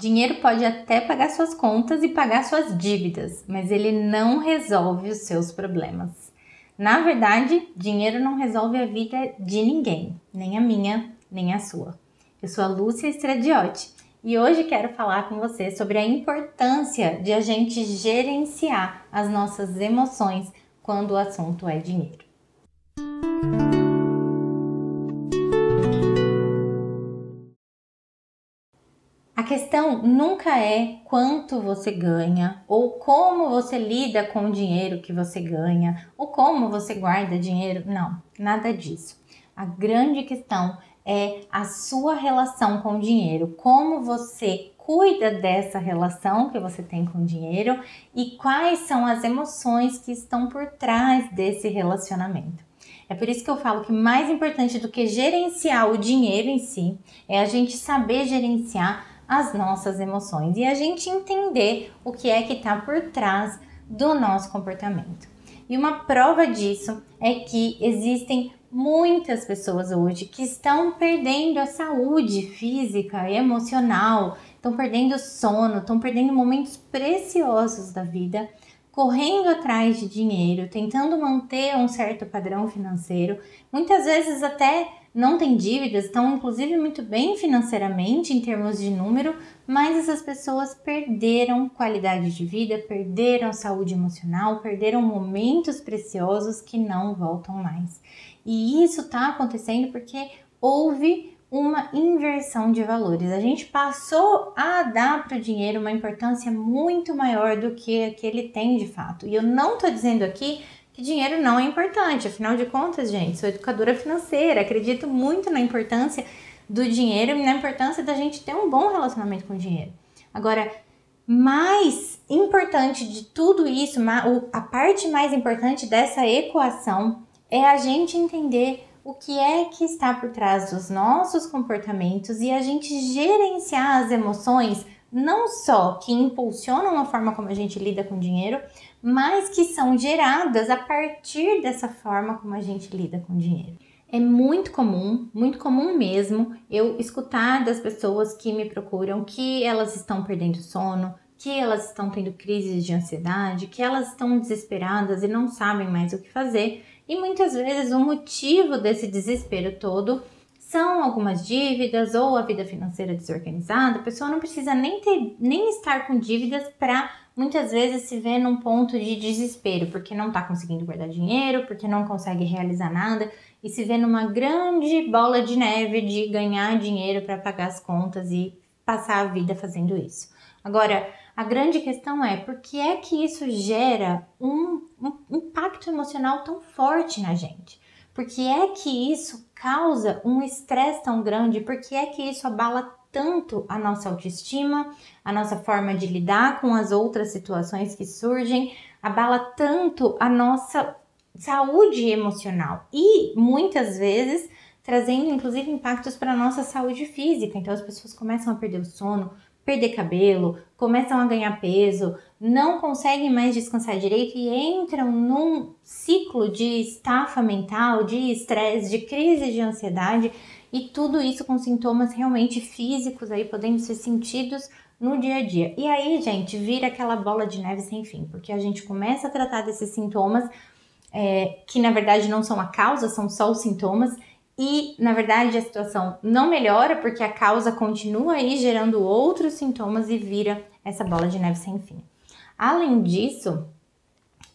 Dinheiro pode até pagar suas contas e pagar suas dívidas, mas ele não resolve os seus problemas. Na verdade, dinheiro não resolve a vida de ninguém, nem a minha, nem a sua. Eu sou a Lúcia Stradiotti e hoje quero falar com você sobre a importância de a gente gerenciar as nossas emoções quando o assunto é dinheiro. A questão nunca é quanto você ganha ou como você lida com o dinheiro que você ganha ou como você guarda dinheiro. Não, nada disso. A grande questão é a sua relação com o dinheiro, como você cuida dessa relação que você tem com o dinheiro e quais são as emoções que estão por trás desse relacionamento. É por isso que eu falo que mais importante do que gerenciar o dinheiro em si é a gente saber gerenciar as nossas emoções e a gente entender o que é que está por trás do nosso comportamento. E uma prova disso é que existem muitas pessoas hoje que estão perdendo a saúde física e emocional, estão perdendo sono, estão perdendo momentos preciosos da vida, correndo atrás de dinheiro, tentando manter um certo padrão financeiro, muitas vezes até não têm dívidas, estão inclusive muito bem financeiramente em termos de número, mas essas pessoas perderam qualidade de vida, perderam saúde emocional, perderam momentos preciosos que não voltam mais. E isso está acontecendo porque houve uma inversão de valores. A gente passou a dar para o dinheiro uma importância muito maior do que ele tem de fato. E eu não estou dizendo aqui que dinheiro não é importante, afinal de contas, gente, sou educadora financeira, acredito muito na importância do dinheiro e na importância da gente ter um bom relacionamento com o dinheiro. Agora, mais importante de tudo isso, a parte mais importante dessa equação é a gente entender o que é que está por trás dos nossos comportamentos e a gente gerenciar as emoções não só que impulsionam a forma como a gente lida com o dinheiro, mas que são geradas a partir dessa forma como a gente lida com o dinheiro. É muito comum mesmo, eu escutar das pessoas que me procuram que elas estão perdendo sono, que elas estão tendo crises de ansiedade, que elas estão desesperadas e não sabem mais o que fazer. E muitas vezes o motivo desse desespero todo são algumas dívidas ou a vida financeira desorganizada. A pessoa não precisa nem estar com dívidas para muitas vezes se ver num ponto de desespero, porque não está conseguindo guardar dinheiro, porque não consegue realizar nada e se vê numa grande bola de neve de ganhar dinheiro para pagar as contas e passar a vida fazendo isso. Agora, a grande questão é por que é que isso gera um impacto emocional tão forte na gente? Por que é que isso causa um estresse tão grande? Por que é que isso abala tanto a nossa autoestima, a nossa forma de lidar com as outras situações que surgem, abala tanto a nossa saúde emocional e muitas vezes trazendo inclusive impactos para a nossa saúde física. Então as pessoas começam a perder o sono, perder cabelo, começam a ganhar peso, não conseguem mais descansar direito e entram num ciclo de estafa mental, de estresse, de crise de ansiedade e tudo isso com sintomas realmente físicos aí podendo ser sentidos no dia a dia. E aí, gente, vira aquela bola de neve sem fim, porque a gente começa a tratar desses sintomas que na verdade não são a causa, são só os sintomas. E, na verdade, a situação não melhora porque a causa continua aí gerando outros sintomas e vira essa bola de neve sem fim. Além disso,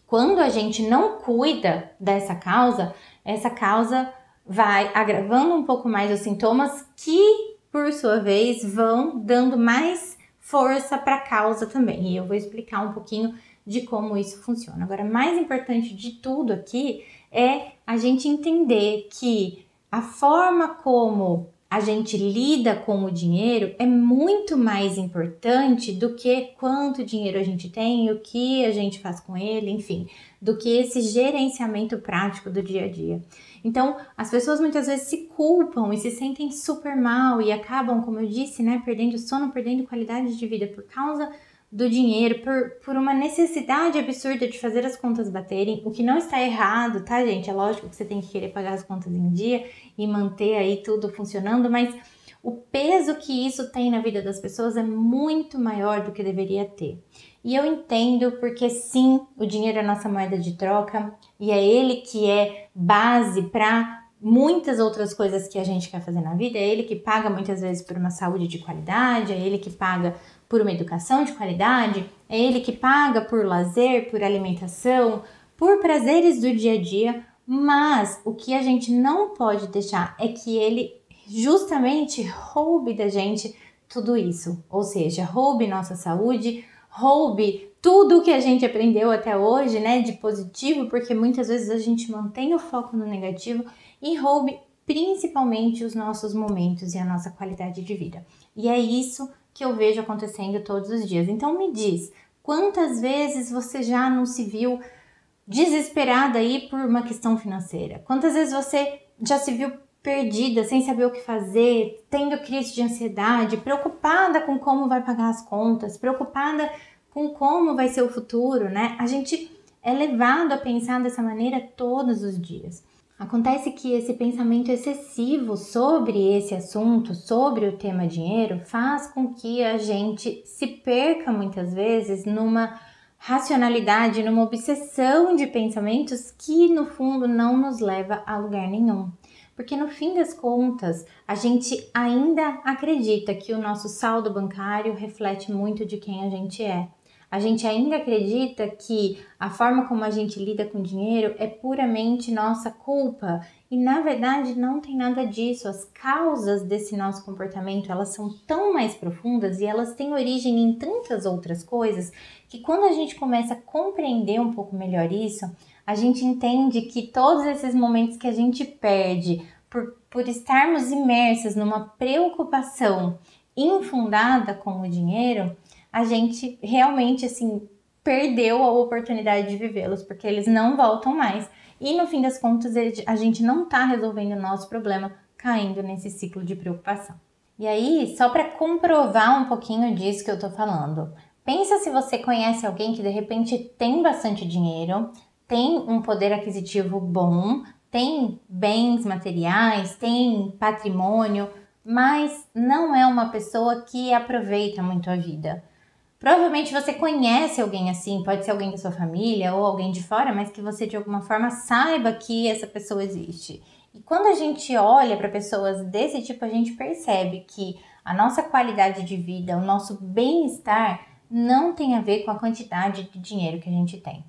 quando a gente não cuida dessa causa, essa causa vai agravando um pouco mais os sintomas que, por sua vez, vão dando mais força para a causa também. E eu vou explicar um pouquinho de como isso funciona. Agora, mais importante de tudo aqui é a gente entender que a forma como a gente lida com o dinheiro é muito mais importante do que quanto dinheiro a gente tem, o que a gente faz com ele, enfim, do que esse gerenciamento prático do dia a dia. Então, as pessoas muitas vezes se culpam e se sentem super mal e acabam, como eu disse, né, perdendo sono, perdendo qualidade de vida por causa do dinheiro, por uma necessidade absurda de fazer as contas baterem, o que não está errado, tá, gente? É lógico que você tem que querer pagar as contas em dia e manter aí tudo funcionando, mas O peso que isso tem na vida das pessoas é muito maior do que deveria ter. E eu entendo porque sim, o dinheiro é a nossa moeda de troca e é ele que é base para muitas outras coisas que a gente quer fazer na vida. É ele que paga muitas vezes por uma saúde de qualidade, é ele que paga por uma educação de qualidade, é ele que paga por lazer, por alimentação, por prazeres do dia a dia, mas o que a gente não pode deixar é que ele justamente roube da gente tudo isso, ou seja, roube nossa saúde, roube tudo que a gente aprendeu até hoje, né, de positivo, porque muitas vezes a gente mantém o foco no negativo, e roube principalmente os nossos momentos e a nossa qualidade de vida. E é isso que eu vejo acontecendo todos os dias. Então me diz, quantas vezes você já não se viu desesperada aí por uma questão financeira? Quantas vezes você já se viu perdida, sem saber o que fazer, tendo crise de ansiedade, preocupada com como vai pagar as contas, preocupada com como vai ser o futuro, né? A gente é levado a pensar dessa maneira todos os dias. Acontece que esse pensamento excessivo sobre esse assunto, sobre o tema dinheiro, faz com que a gente se perca muitas vezes numa racionalidade, numa obsessão de pensamentos que no fundo não nos leva a lugar nenhum. Porque no fim das contas, a gente ainda acredita que o nosso saldo bancário reflete muito de quem a gente é. A gente ainda acredita que a forma como a gente lida com dinheiro é puramente nossa culpa. E na verdade não tem nada disso. As causas desse nosso comportamento, elas são tão mais profundas e elas têm origem em tantas outras coisas que quando a gente começa a compreender um pouco melhor isso, a gente entende que todos esses momentos que a gente perde por estarmos imersos numa preocupação infundada com o dinheiro, a gente realmente, assim, perdeu a oportunidade de vivê-los, porque eles não voltam mais. E no fim das contas, a gente não está resolvendo o nosso problema caindo nesse ciclo de preocupação. E aí, só para comprovar um pouquinho disso que eu tô falando, pensa se você conhece alguém que de repente tem bastante dinheiro, tem um poder aquisitivo bom, tem bens materiais, tem patrimônio, mas não é uma pessoa que aproveita muito a vida. Provavelmente você conhece alguém assim, pode ser alguém da sua família ou alguém de fora, mas que você de alguma forma saiba que essa pessoa existe. E quando a gente olha para pessoas desse tipo, a gente percebe que a nossa qualidade de vida, o nosso bem-estar não tem a ver com a quantidade de dinheiro que a gente tem.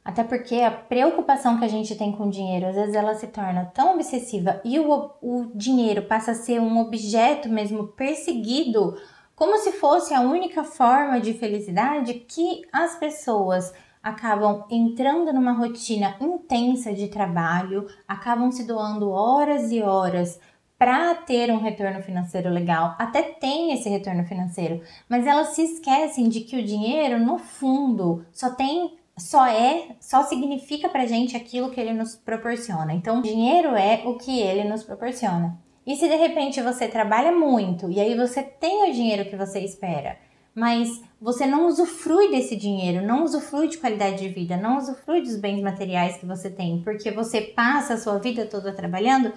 Até porque a preocupação que a gente tem com o dinheiro, às vezes ela se torna tão obsessiva e o dinheiro passa a ser um objeto mesmo perseguido, como se fosse a única forma de felicidade, que as pessoas acabam entrando numa rotina intensa de trabalho, acabam se doando horas e horas para ter um retorno financeiro legal. Até tem esse retorno financeiro, mas elas se esquecem de que o dinheiro, no fundo, só significa pra gente aquilo que ele nos proporciona. Então, o dinheiro é o que ele nos proporciona. E se de repente você trabalha muito e aí você tem o dinheiro que você espera, mas você não usufrui desse dinheiro, não usufrui de qualidade de vida, não usufrui dos bens materiais que você tem, porque você passa a sua vida toda trabalhando,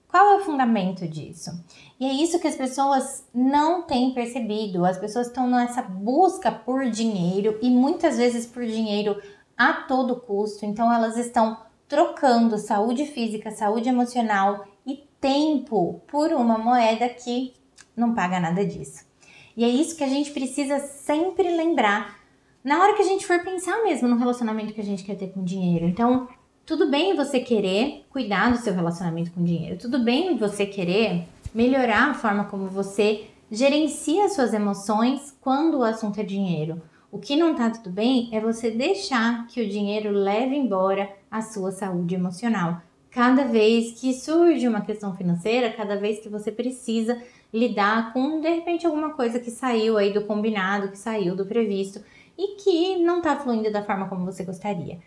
qual é o fundamento disso? E é isso que as pessoas não têm percebido. As pessoas estão nessa busca por dinheiro e muitas vezes por dinheiro a todo custo. Então elas estão trocando saúde física, saúde emocional e tempo por uma moeda que não paga nada disso. E é isso que a gente precisa sempre lembrar na hora que a gente for pensar mesmo no relacionamento que a gente quer ter com dinheiro. Então, tudo bem você querer cuidar do seu relacionamento com dinheiro. Tudo bem você querer melhorar a forma como você gerencia suas emoções quando o assunto é dinheiro. O que não tá tudo bem é você deixar que o dinheiro leve embora a sua saúde emocional. Cada vez que surge uma questão financeira, cada vez que você precisa lidar com, de repente, alguma coisa que saiu aí do combinado, que saiu do previsto e que não tá fluindo da forma como você gostaria.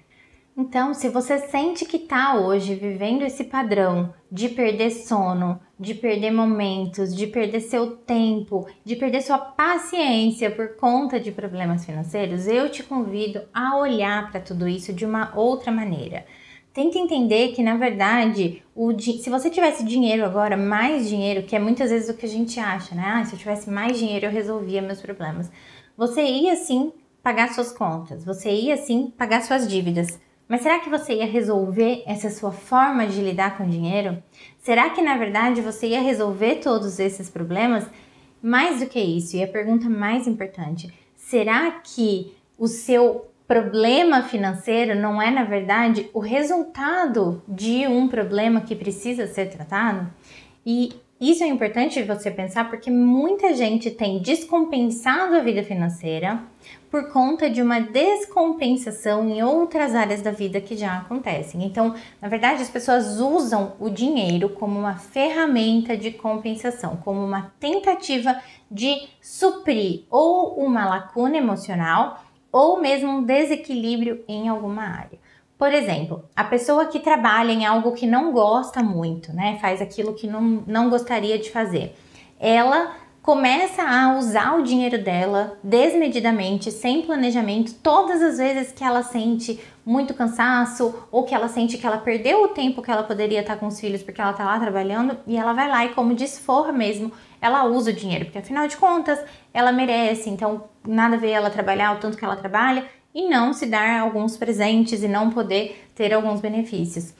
Então, se você sente que tá hoje vivendo esse padrão de perder sono, de perder momentos, de perder seu tempo, de perder sua paciência por conta de problemas financeiros, eu te convido a olhar para tudo isso de uma outra maneira. Tenta entender que, na verdade, se você tivesse dinheiro agora, mais dinheiro, que é muitas vezes o que a gente acha, né? Se eu tivesse mais dinheiro, eu resolvia meus problemas. Você ia, sim, pagar suas contas. Você ia, sim, pagar suas dívidas. Mas será que você ia resolver essa sua forma de lidar com o dinheiro? Será que, na verdade, você ia resolver todos esses problemas? Mais do que isso, e a pergunta mais importante, será que o seu problema financeiro não é, na verdade, o resultado de um problema que precisa ser tratado? E isso é importante você pensar porque muita gente tem descompensado a vida financeira por conta de uma descompensação em outras áreas da vida que já acontecem. Então, na verdade, as pessoas usam o dinheiro como uma ferramenta de compensação, como uma tentativa de suprir ou uma lacuna emocional ou mesmo um desequilíbrio em alguma área. Por exemplo, a pessoa que trabalha em algo que não gosta muito, né? Faz aquilo que não gostaria de fazer. Ela começa a usar o dinheiro dela desmedidamente, sem planejamento, todas as vezes que ela sente muito cansaço ou que ela sente que ela perdeu o tempo que ela poderia estar com os filhos porque ela está lá trabalhando, e ela vai lá e, como desforra mesmo, ela usa o dinheiro, porque afinal de contas ela merece, então nada a ver ela trabalhar o tanto que ela trabalha e não se dar alguns presentes e não poder ter alguns benefícios.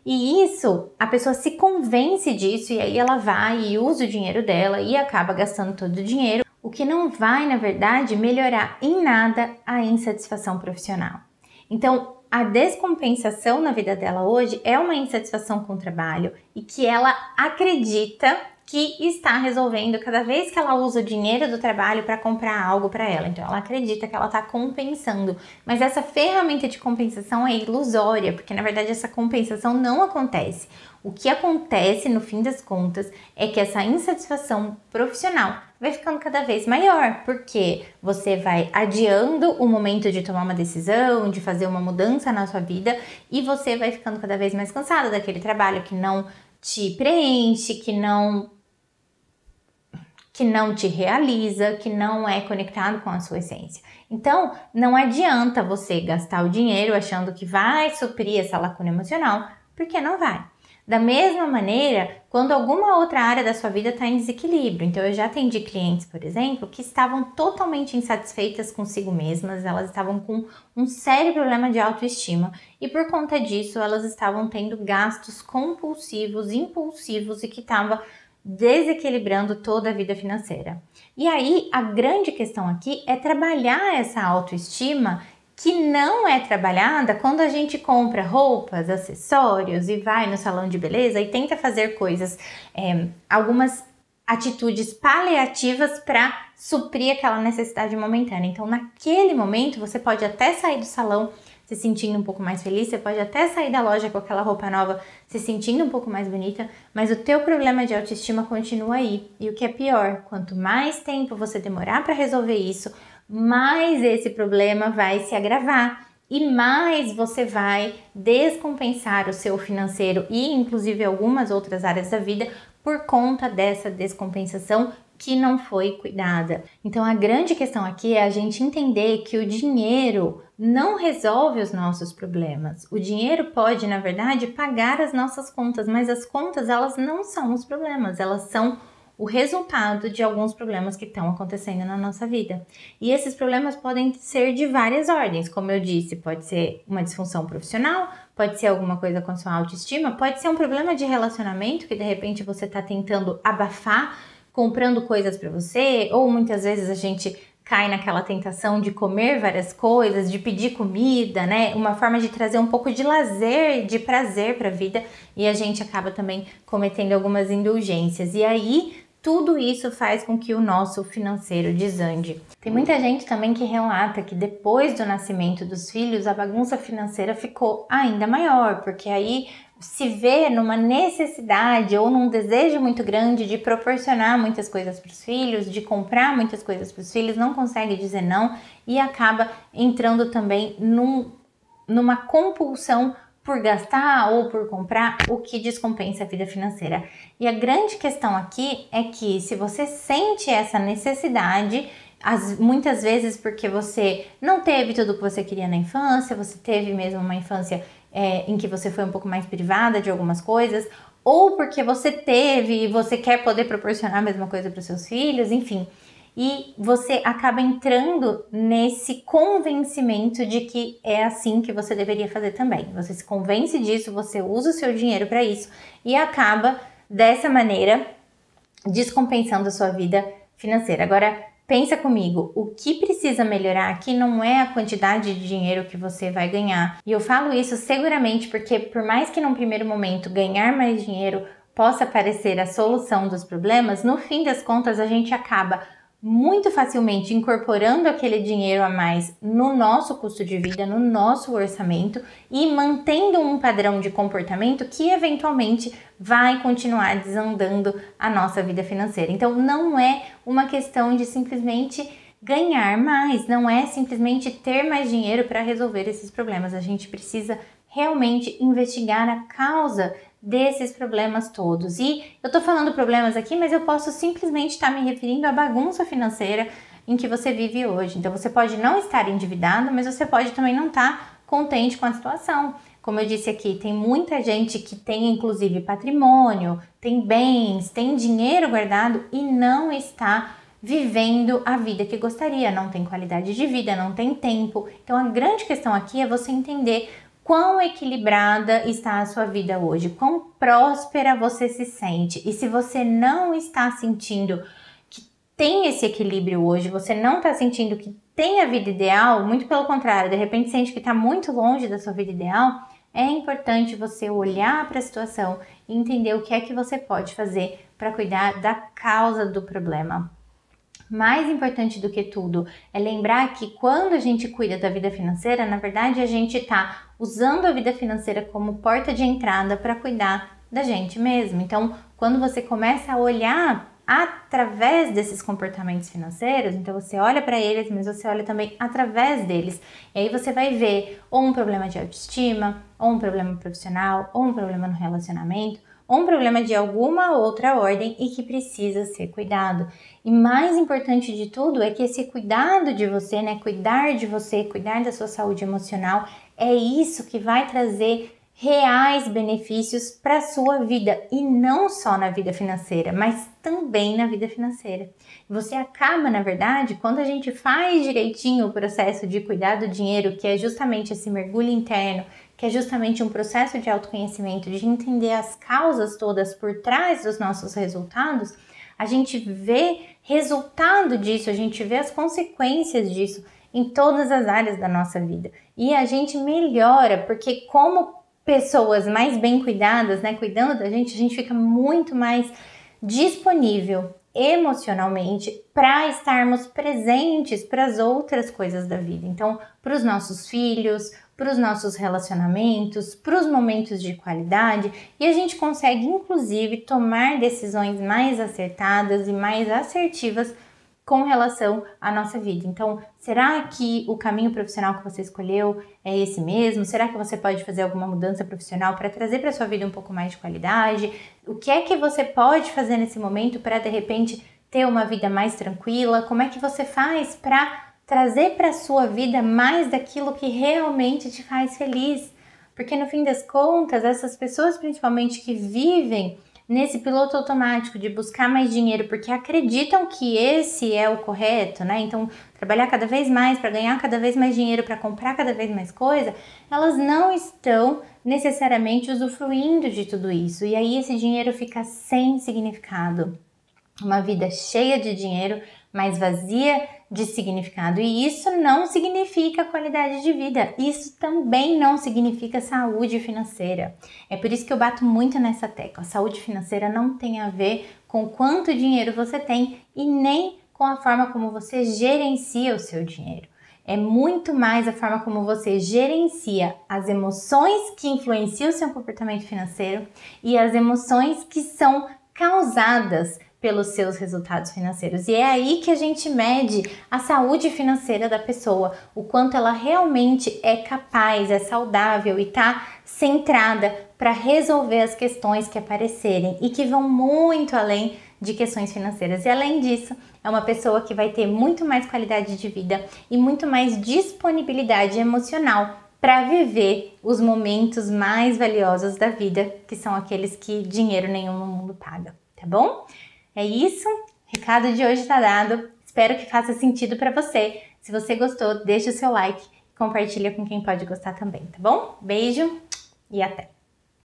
E isso, a pessoa se convence disso e aí ela vai e usa o dinheiro dela e acaba gastando todo o dinheiro, o que não vai, na verdade, melhorar em nada a insatisfação profissional. Então, a descompensação na vida dela hoje é uma insatisfação com o trabalho e que ela acredita que está resolvendo cada vez que ela usa o dinheiro do trabalho para comprar algo para ela. Então, ela acredita que ela está compensando. Mas essa ferramenta de compensação é ilusória, porque na verdade essa compensação não acontece. O que acontece, no fim das contas, é que essa insatisfação profissional vai ficando cada vez maior, porque você vai adiando o momento de tomar uma decisão, de fazer uma mudança na sua vida, e você vai ficando cada vez mais cansada daquele trabalho que não te preenche, que não te realiza, que não é conectado com a sua essência. Então, não adianta você gastar o dinheiro achando que vai suprir essa lacuna emocional, porque não vai. Da mesma maneira, quando alguma outra área da sua vida está em desequilíbrio. Então, eu já atendi clientes, por exemplo, que estavam totalmente insatisfeitas consigo mesmas, elas estavam com um sério problema de autoestima e por conta disso, elas estavam tendo gastos compulsivos, impulsivos e que estava desequilibrando toda a vida financeira. E aí, a grande questão aqui é trabalhar essa autoestima que não é trabalhada quando a gente compra roupas, acessórios e vai no salão de beleza e tenta fazer coisas, algumas atitudes paliativas para suprir aquela necessidade momentânea. Então, naquele momento, você pode até sair do salão se sentindo um pouco mais feliz, você pode até sair da loja com aquela roupa nova se sentindo um pouco mais bonita, mas o teu problema de autoestima continua aí. E o que é pior, quanto mais tempo você demorar para resolver isso, mais esse problema vai se agravar e mais você vai descompensar o seu financeiro e inclusive algumas outras áreas da vida por conta dessa descompensação que não foi cuidada. Então a grande questão aqui é a gente entender que o dinheiro não resolve os nossos problemas. O dinheiro pode, na verdade, pagar as nossas contas, mas as contas, elas não são os problemas, elas são o resultado de alguns problemas que estão acontecendo na nossa vida. E esses problemas podem ser de várias ordens, como eu disse, pode ser uma disfunção profissional, pode ser alguma coisa com a sua autoestima, pode ser um problema de relacionamento que de repente você está tentando abafar, comprando coisas para você, ou muitas vezes a gente cai naquela tentação de comer várias coisas, de pedir comida, né? Uma forma de trazer um pouco de lazer, de prazer para a vida, e a gente acaba também cometendo algumas indulgências. E aí, tudo isso faz com que o nosso financeiro desande. Tem muita gente também que relata que depois do nascimento dos filhos, a bagunça financeira ficou ainda maior, porque aí se vê numa necessidade ou num desejo muito grande de proporcionar muitas coisas para os filhos, de comprar muitas coisas para os filhos, não consegue dizer não e acaba entrando também numa compulsão por gastar ou por comprar, o que descompensa a vida financeira. E a grande questão aqui é que se você sente essa necessidade, muitas vezes porque você não teve tudo o que você queria na infância, você teve mesmo uma infância em que você foi um pouco mais privada de algumas coisas, ou porque você teve e você quer poder proporcionar a mesma coisa para os seus filhos, enfim. E você acaba entrando nesse convencimento de que é assim que você deveria fazer também. Você se convence disso, você usa o seu dinheiro para isso e acaba dessa maneira descompensando a sua vida financeira. Agora, pensa comigo, o que precisa melhorar aqui não é a quantidade de dinheiro que você vai ganhar. E eu falo isso seguramente porque, por mais que num primeiro momento ganhar mais dinheiro possa parecer a solução dos problemas, no fim das contas a gente acaba muito facilmente incorporando aquele dinheiro a mais no nosso custo de vida, no nosso orçamento e mantendo um padrão de comportamento que eventualmente vai continuar desandando a nossa vida financeira. Então não é uma questão de simplesmente ganhar mais, não é simplesmente ter mais dinheiro para resolver esses problemas. A gente precisa realmente investigar a causa desses problemas todos. E eu tô falando problemas aqui, mas eu posso simplesmente estar me referindo à bagunça financeira em que você vive hoje. Então você pode não estar endividado, mas você pode também não estar contente com a situação. Como eu disse aqui, tem muita gente que tem inclusive patrimônio, tem bens, tem dinheiro guardado e não está vivendo a vida que gostaria, não tem qualidade de vida, não tem tempo. Então a grande questão aqui é você entender quão equilibrada está a sua vida hoje, quão próspera você se sente. E se você não está sentindo que tem esse equilíbrio hoje, você não está sentindo que tem a vida ideal, muito pelo contrário, de repente sente que está muito longe da sua vida ideal, é importante você olhar para a situação e entender o que é que você pode fazer para cuidar da causa do problema. Mais importante do que tudo é lembrar que quando a gente cuida da vida financeira, na verdade a gente está usando a vida financeira como porta de entrada para cuidar da gente mesmo. Então, quando você começa a olhar através desses comportamentos financeiros, então você olha para eles, mas você olha também através deles. E aí você vai ver ou um problema de autoestima, ou um problema profissional, ou um problema no relacionamento, ou um problema de alguma outra ordem e que precisa ser cuidado. E mais importante de tudo é que esse cuidado de você, né, cuidar de você, cuidar da sua saúde emocional, é isso que vai trazer reais benefícios para a sua vida e não só na vida financeira, mas também na vida financeira. Você acaba, na verdade, quando a gente faz direitinho o processo de cuidar do dinheiro, que é justamente esse mergulho interno, que é justamente um processo de autoconhecimento, de entender as causas todas por trás dos nossos resultados, a gente vê resultado disso, a gente vê as consequências disso em todas as áreas da nossa vida. E a gente melhora, porque como pessoas mais bem cuidadas, né, cuidando da gente, a gente fica muito mais disponível emocionalmente para estarmos presentes para as outras coisas da vida. Então, para os nossos filhos, para os nossos relacionamentos, para os momentos de qualidade, e a gente consegue inclusive tomar decisões mais acertadas e mais assertivas com relação à nossa vida. Então, será que o caminho profissional que você escolheu é esse mesmo? Será que você pode fazer alguma mudança profissional para trazer para sua vida um pouco mais de qualidade? O que é que você pode fazer nesse momento para, de repente, ter uma vida mais tranquila? Como é que você faz para trazer para a sua vida mais daquilo que realmente te faz feliz? Porque, no fim das contas, essas pessoas, principalmente que vivem nesse piloto automático de buscar mais dinheiro porque acreditam que esse é o correto, né? Então, trabalhar cada vez mais para ganhar cada vez mais dinheiro, para comprar cada vez mais coisa, elas não estão necessariamente usufruindo de tudo isso. E aí esse dinheiro fica sem significado. Uma vida cheia de dinheiro, mas vazia de significado. E isso não significa qualidade de vida. Isso também não significa saúde financeira. É por isso que eu bato muito nessa tecla. Saúde financeira não tem a ver com quanto dinheiro você tem e nem com a forma como você gerencia o seu dinheiro. É muito mais a forma como você gerencia as emoções que influenciam o seu comportamento financeiro e as emoções que são causadas pelos seus resultados financeiros. E é aí que a gente mede a saúde financeira da pessoa, o quanto ela realmente é capaz, é saudável e está centrada para resolver as questões que aparecerem e que vão muito além de questões financeiras. E além disso, é uma pessoa que vai ter muito mais qualidade de vida e muito mais disponibilidade emocional para viver os momentos mais valiosos da vida, que são aqueles que dinheiro nenhum no mundo paga, tá bom? É isso, o recado de hoje tá dado, espero que faça sentido para você. Se você gostou, deixa o seu like e compartilha com quem pode gostar também, tá bom? Beijo e até!